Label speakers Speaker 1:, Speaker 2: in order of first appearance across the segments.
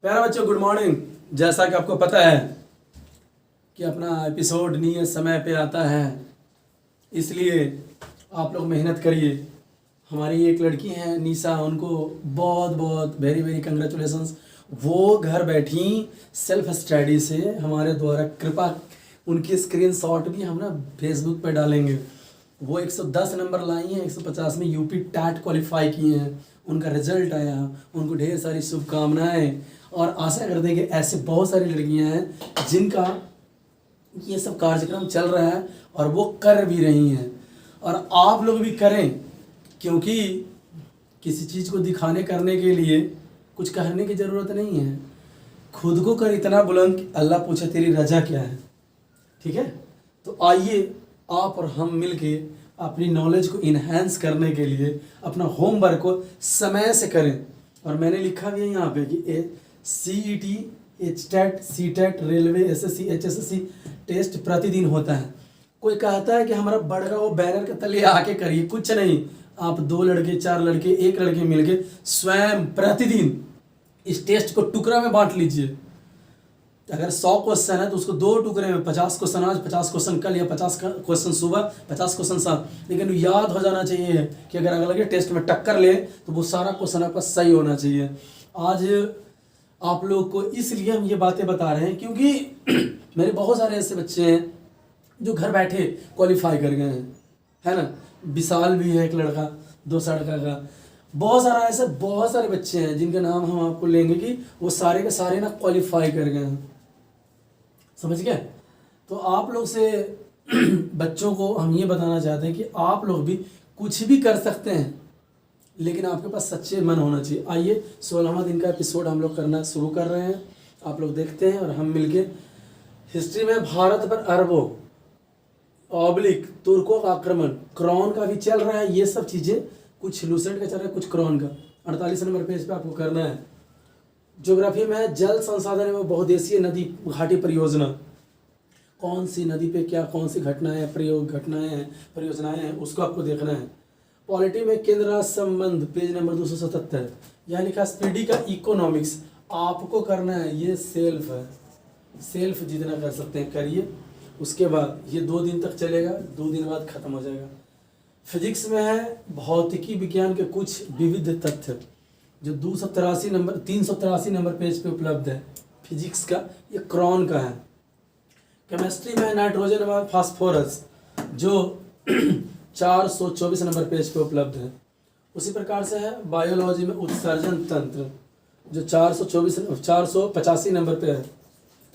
Speaker 1: प्यारा बच्चों, good morning. जैसा कि आपको पता है कि अपना एपिसोड नियत समय पे आता है, इसलिए आप लोग मेहनत करिए। हमारी एक लड़की है निशा, उनको बहुत बहुत वेरी वेरी कंग्रेचुलेशंस। वो घर बैठी सेल्फ स्टडी से हमारे द्वारा कृपा, उनकी स्क्रीनशॉट भी हम ना फेसबुक पे डालेंगे। वो 110 नंबर लाई हैं, 150 में यूपी टैट क्वालिफाई किए हैं, उनका रिजल्ट आया। उनको ढेर सारी शुभकामनाएं और आशा करते हैं कि ऐसे बहुत सारी लड़कियां हैं जिनका ये सब कार्यक्रम चल रहा है और वो कर भी रही हैं। और आप लोग भी करें, क्योंकि किसी चीज़ को दिखाने करने के लिए कुछ कहने की ज़रूरत नहीं है। खुद को कर इतना बुलंद कि अल्लाह पूछे तेरी रजा क्या है। ठीक है, तो आइए आप और हम मिलके अपनी नॉलेज को इन्हेंस करने के लिए अपना होमवर्क को समय से करें। और मैंने लिखा भी है यहाँ पे कि CET, HTET, CTET, railway, SSC, HSSC test प्रतिदिन होता है। कोई कहता है कि हमारा बड़का वो बैनर के तले आके करिए, कुछ नहीं। आप 2 लड़के, 4 लड़के, 1 लड़के मिलके स्वयं प्रतिदिन इस टेस्ट को टुकड़ा में बांट लीजिए। अगर 100 क्वेश्चन है तो उसको 2 टुकड़े में, 50 क्वेश्चन आज, 50 क्वेश्चन कल, या 50 क्वेश्चन सुबह, 50 क्वेश्चन शाम। लेकिन याद हो जाना चाहिए कि अगर अगले टेस्ट में टक्कर ले तो वो सारा क्वेश्चन आपका सही होना चाहिए। आज आप लोग को इसलिए हम ये बातें बता रहे हैं क्योंकि मेरे बहुत सारे ऐसे बच्चे हैं जो घर बैठे क्वालिफाई कर गए हैं, है ना। विशाल भी है एक लड़का, 2 सड़का का, बहुत सारा ऐसे बहुत सारे बच्चे हैं जिनके नाम हम आपको लेंगे कि वो सारे के सारे ना क्वालिफाई कर गए हैं। समझ गए? तो आप लोग से बच्चों को हम ये बताना चाहते हैं कि आप लोग भी कुछ भी कर सकते हैं, लेकिन आपके पास सच्चे मन होना चाहिए। आइए 16वां दिन का एपिसोड हम लोग करना शुरू कर रहे हैं। आप लोग देखते हैं और हम मिलके हिस्ट्री में भारत पर अरबों ऑब्लिक तुर्कों का आक्रमण, क्रॉन का भी चल रहा है। ये सब चीज़ें कुछ लूसेंट का चल रहा है, कुछ क्रॉन का। 48 नंबर पेज पे आपको करना है। ज्योग्राफी में जल संसाधन एवं बहुदेशीय नदी घाटी परियोजना, कौन सी नदी पे क्या कौन सी घटनाएं, परियोजनाएं हैं, उसको आपको देखना है। पॉलिटी में केंद्र राज्य संबंध, पेज नंबर 277। यहाँ लिखा स्पीडी का इकोनॉमिक्स आपको करना है। ये सेल्फ है, सेल्फ जितना कर सकते हैं करिए। उसके बाद ये 2 दिन तक चलेगा, 2 दिन बाद खत्म हो जाएगा। फिजिक्स में है भौतिकी विज्ञान के कुछ विविध तथ्य, जो 383 नंबर पेज पे उपलब्ध है। फिजिक्स का ये क्रॉन का है। केमिस्ट्री में नाइट्रोजन व फास्फोरस, जो 424 नंबर पेज पे उपलब्ध है। उसी प्रकार से है बायोलॉजी में उत्सर्जन तंत्र, जो 485 नंबर पे है।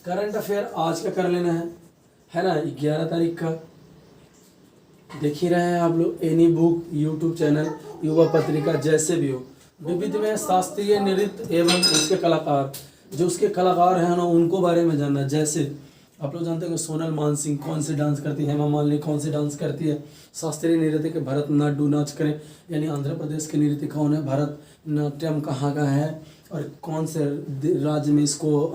Speaker 1: करंट अफेयर आज का कर लेना है ना, 11 तारीख का। देख ही रहे हैं आप लोग, एनी बुक, यूट्यूब चैनल, युवा पत्रिका, जैसे भी हो। विविध में शास्त्रीय नृत्य एवं उसके कलाकार, जो उसके कलाकार हैं ना उनको बारे में जानना। जैसे आप लोग जानते हैं कि सोनल मानसिंह कौन से डांस करती है, हेमा मालिनी कौन से डांस करती है। शास्त्रीय नृत्य के भरतनाट्यम नाच करें, यानी आंध्र प्रदेश के नृत्य कौन है, भरतनाट्यम कहाँ का है और कौन से राज्य में इसको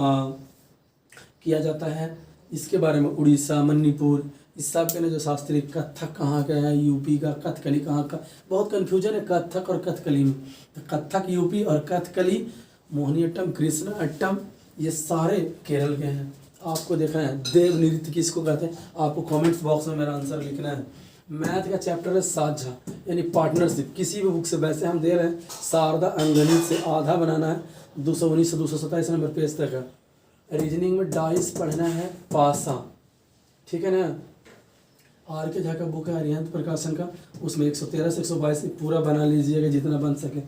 Speaker 1: किया जाता है, इसके बारे में। उड़ीसा, मणिपुर, इस सब के ना जो शास्त्रीय। कथक कहाँ का है, यूपी का। कथकली कहाँ का, बहुत कन्फ्यूजन है कथक और कथकली में। तो कथक यूपी और कथकली, मोहिनीअट्टम, कृष्ण अट्टम, ये सारे केरल के हैं। आपको देखना है देव नृत्य किसको कहते हैं, आपको कमेंट्स बॉक्स में मेरा आंसर लिखना है। मैथ का चैप्टर है साझा, यानी पार्टनरशिप। किसी भी बुक से, वैसे हम दे रहे हैं शारदा अंगणित से आधा बनाना है, 219 से 227 नंबर पेज तक है। रीजनिंग में डाइस पढ़ना है पासा, ठीक है ना। RK झा का बुक है अरिहंत प्रकाशन का, उसमें 113 से 122 पूरा बना लीजिएगा जितना बन सके।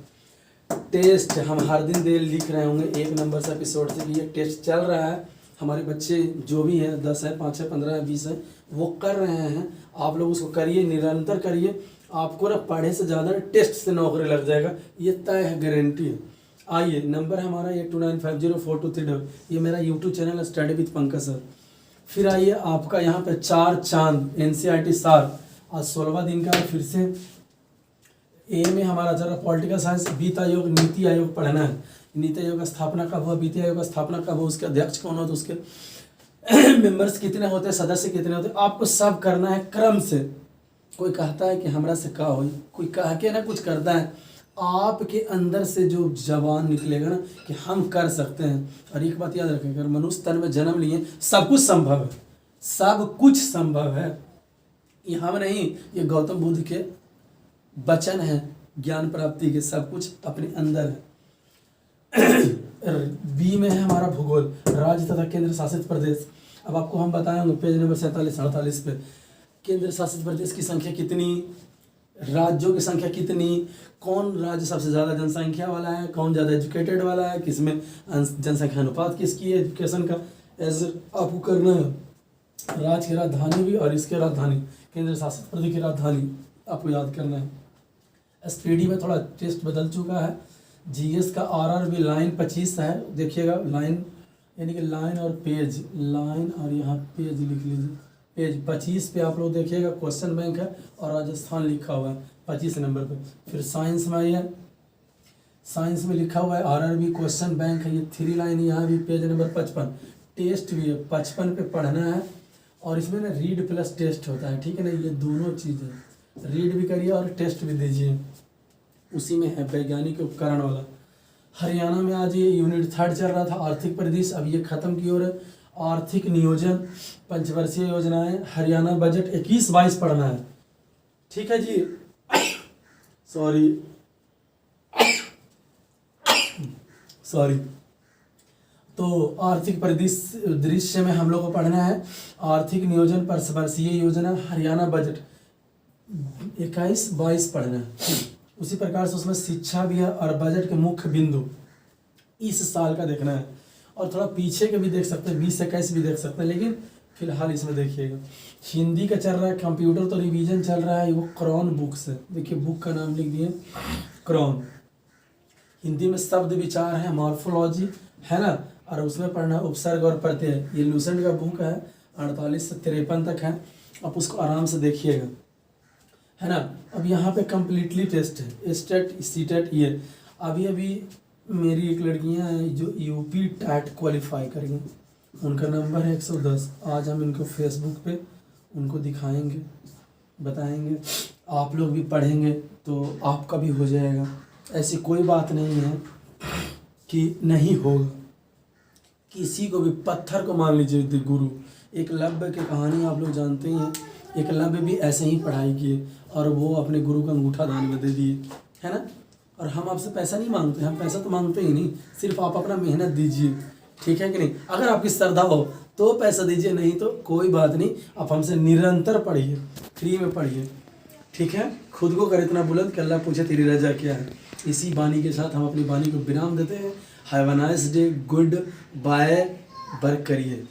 Speaker 1: टेस्ट हम हर दिन दे लिख रहे होंगे 1 नंबर से एपिसोड से कि ये टेस्ट चल रहा है। हमारे बच्चे जो भी हैं, 10 है, 5 है, 15 है, 20 है, वो कर रहे हैं। आप लोग उसको करिए, निरंतर करिए। आपको ना पढ़े से ज़्यादा टेस्ट से नौकरी लग जाएगा, ये तय है, गारंटी है। आइए, नंबर है हमारा 82950423, ये मेरा यूट्यूब चैनल है स्टडी विद पंकज सर। फिर आइए आपका यहाँ पे 4 चांद NCERT सार, आज 16वां दिन का। फिर से ए में हमारा जरा पॉलिटिकल साइंस, वित्त आयोग, नीति आयोग पढ़ना है। नीति आयोग का स्थापना कब हुआ, वित्त आयोग का स्थापना कब हुआ, उसके अध्यक्ष कौन होते, उसके मेंबर्स कितने होते हैं, सदस्य कितने होते हैं, आपको सब करना है क्रम से। कोई कहता है कि हमरा से का हो, कोई कह के ना कुछ करता है, आपके अंदर से जो जवान निकलेगा ना कि हम कर सकते हैं। और एक बात याद रखें, अगर मनुष्य तन में जन्म लिए सब कुछ संभव है, सब कुछ संभव है। ये हम नहीं, ये गौतम बुद्ध के वचन हैं ज्ञान प्राप्ति के, सब कुछ अपने अंदर है। बी में है हमारा भूगोल, राज्य तथा केंद्र शासित प्रदेश। अब आपको हम बताएंगे पेज नंबर 47-48 पे केंद्र शासित प्रदेश की संख्या कितनी, राज्यों की संख्या कितनी, कौन राज्य सबसे ज़्यादा जनसंख्या वाला है, कौन ज़्यादा एजुकेटेड वाला है, किसमें जनसंख्या अनुपात किसकी है एजुकेशन का, ऐसे आपको करना है। राज्य की राजधानी भी और इसके राजधानी, केंद्र शासित प्रदेश की राजधानी आपको याद करना है। एसपीडी में थोड़ा टेस्ट बदल चुका है। जीएस का आरआरबी लाइन 25 है, देखिएगा लाइन यानी कि लाइन और पेज, लाइन और यहाँ पेज लिख लीजिए। पेज 25 पे आप लोग देखिएगा क्वेश्चन बैंक है और राजस्थान लिखा हुआ है 25 नंबर पे। फिर साइंस में आइए, साइंस में लिखा हुआ है आरआरबी क्वेश्चन बैंक है, ये 3 लाइन यहाँ भी पेज नंबर 55। टेस्ट भी है 55 पे पढ़ना है और इसमें ना रीड प्लस टेस्ट होता है, ठीक है ना, ये दोनों चीज़ें, रीड भी करिए और टेस्ट भी दीजिए। उसी में है वैज्ञानिक उपकरण वाला। हरियाणा में आज ये यूनिट 3 चल रहा था, आर्थिक परिदृश्य, अब ये खत्म की ओर है। आर्थिक नियोजन, पंचवर्षीय योजनाएं, हरियाणा बजट 21-22 पढ़ना है, ठीक है जी। सॉरी। तो आर्थिक परिदृश्य में हम लोग को पढ़ना है आर्थिक नियोजन, पंचवर्षीय योजना, हरियाणा बजट 21-22 पढ़ना है। उसी प्रकार से उसमें शिक्षा भी है और बजट के मुख्य बिंदु इस साल का देखना है। और थोड़ा पीछे के भी देख सकते हैं, 20-21 भी देख सकते हैं, लेकिन फिलहाल इसमें देखिएगा। हिंदी का चल रहा है, कंप्यूटर तो रिवीजन चल रहा है, वो क्रॉन बुक्स है, देखिए बुक का नाम लिख दिए क्रॉन। हिंदी में शब्द विचार है, मॉर्फोलॉजी है ना, और उसमें पढ़ना उपसर्ग और प्रत्यय। ये लूसेंट का बुक है, 48 से 53 तक है, आप उसको आराम से देखिएगा, है ना। अब यहाँ पे कम्प्लीटली टेस्ट है, स्टेट सीटेट ये। अभी मेरी एक लड़कियाँ हैं जो यूपी टैट क्वालिफाई करेंगी, उनका नंबर है 110। आज हम इनको फेसबुक पे उनको दिखाएंगे, बताएंगे, आप लोग भी पढ़ेंगे तो आपका भी हो जाएगा। ऐसी कोई बात नहीं है कि नहीं होगा, किसी को भी, पत्थर को मान लीजिए गुरु। एकलव्य की कहानी आप लोग जानते ही हैं, एकलव्य भी ऐसे ही पढ़ाई किए और वो अपने गुरु का अंगूठा दान में दे दिए, है ना। और हम आपसे पैसा नहीं मांगते, हम पैसा तो मांगते ही नहीं, सिर्फ आप अपना मेहनत दीजिए, ठीक है कि नहीं। अगर आपकी श्रद्धा हो तो पैसा दीजिए, नहीं तो कोई बात नहीं, आप हमसे निरंतर पढ़िए, फ्री में पढ़िए, ठीक है। खुद को कर इतना बुलंद कि अल्लाह पूछे तेरी रजा क्या है। इसी वाणी के साथ हम अपनी वाणी को विराम देते हैं। Have a nice day, goodbye, work करिए।